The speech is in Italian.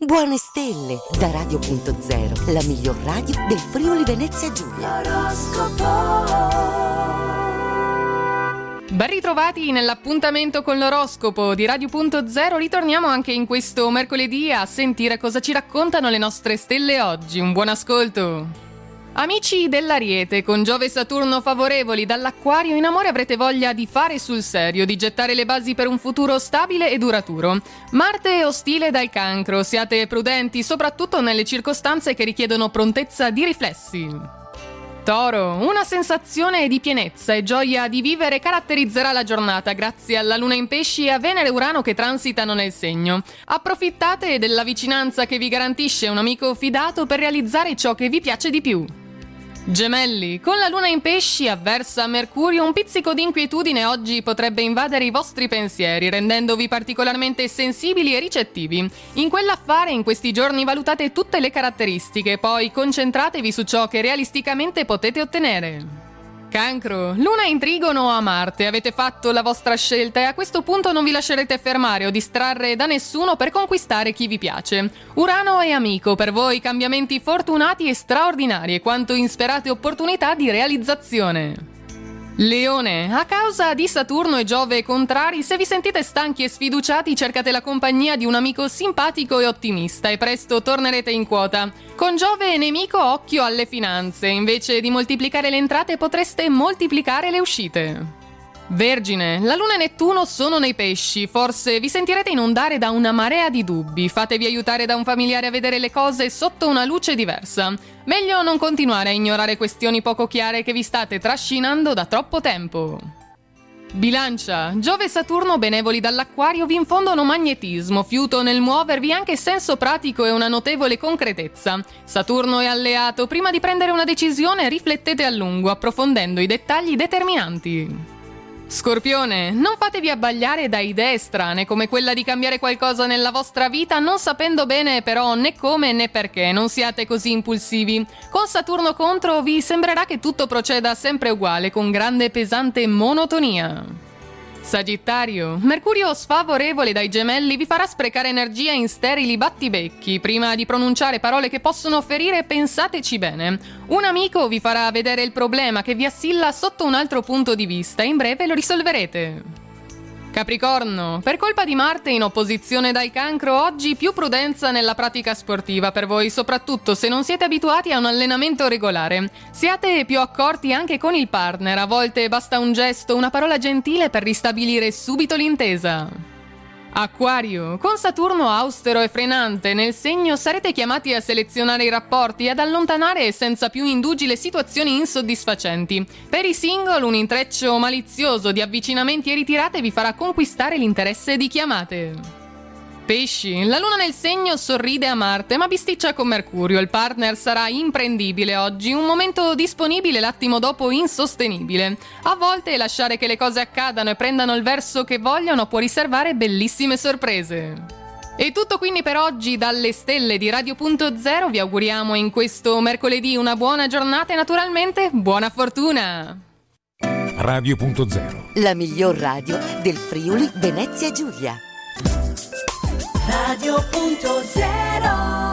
Buone stelle da Radio.0, la miglior radio del Friuli Venezia Giulia. Ben ritrovati nell'appuntamento con l'oroscopo di Radio.0. Ritorniamo anche in questo mercoledì a sentire cosa ci raccontano le nostre stelle oggi. Un buon ascolto. Amici dell'Ariete, con Giove e Saturno favorevoli dall'Acquario, in amore avrete voglia di fare sul serio, di gettare le basi per un futuro stabile e duraturo. Marte è ostile dal Cancro, siate prudenti soprattutto nelle circostanze che richiedono prontezza di riflessi. Toro, una sensazione di pienezza e gioia di vivere caratterizzerà la giornata grazie alla Luna in Pesci e a Venere e Urano che transitano nel segno. Approfittate della vicinanza che vi garantisce un amico fidato per realizzare ciò che vi piace di più. Gemelli, con la Luna in Pesci avversa a Mercurio, un pizzico di inquietudine oggi potrebbe invadere i vostri pensieri, rendendovi particolarmente sensibili e ricettivi. In quell'affare in questi giorni valutate tutte le caratteristiche, poi concentratevi su ciò che realisticamente potete ottenere. Cancro, Luna in trigono a Marte, avete fatto la vostra scelta e a questo punto non vi lascerete fermare o distrarre da nessuno per conquistare chi vi piace. Urano è amico, per voi cambiamenti fortunati e straordinari e quanto insperate opportunità di realizzazione. Leone, a causa di Saturno e Giove contrari, se vi sentite stanchi e sfiduciati cercate la compagnia di un amico simpatico e ottimista e presto tornerete in quota. Con Giove nemico occhio alle finanze, invece di moltiplicare le entrate potreste moltiplicare le uscite. Vergine, la Luna e Nettuno sono nei pesci, forse vi sentirete inondare da una marea di dubbi, fatevi aiutare da un familiare a vedere le cose sotto una luce diversa. Meglio non continuare a ignorare questioni poco chiare che vi state trascinando da troppo tempo. Bilancia, Giove e Saturno benevoli dall'Acquario vi infondono magnetismo, fiuto nel muovervi, anche senso pratico e una notevole concretezza. Saturno è alleato, prima di prendere una decisione riflettete a lungo, approfondendo i dettagli determinanti. Scorpione, non fatevi abbagliare da idee strane come quella di cambiare qualcosa nella vostra vita non sapendo bene però né come né perché, non siate così impulsivi. Con Saturno contro vi sembrerà che tutto proceda sempre uguale, con grande e pesante monotonia. Sagittario, Mercurio sfavorevole dai Gemelli vi farà sprecare energia in sterili battibecchi. Prima di pronunciare parole che possono ferire, pensateci bene. Un amico vi farà vedere il problema che vi assilla sotto un altro punto di vista e in breve lo risolverete. Capricorno, per colpa di Marte in opposizione dal Cancro, oggi più prudenza nella pratica sportiva per voi, soprattutto se non siete abituati a un allenamento regolare. Siate più accorti anche con il partner, a volte basta un gesto, una parola gentile per ristabilire subito l'intesa. Acquario, con Saturno austero e frenante nel segno sarete chiamati a selezionare i rapporti e ad allontanare senza più indugi le situazioni insoddisfacenti. Per i single un intreccio malizioso di avvicinamenti e ritirate vi farà conquistare l'interesse di chiamate. Pesci, la Luna nel segno sorride a Marte ma bisticcia con Mercurio, il partner sarà imprendibile oggi, un momento disponibile l'attimo dopo insostenibile. A volte lasciare che le cose accadano e prendano il verso che vogliono può riservare bellissime sorprese. È tutto quindi per oggi dalle stelle di Radio.0, vi auguriamo in questo mercoledì una buona giornata e naturalmente buona fortuna! Radio.0, la miglior radio del Friuli Venezia Giulia. Radio.0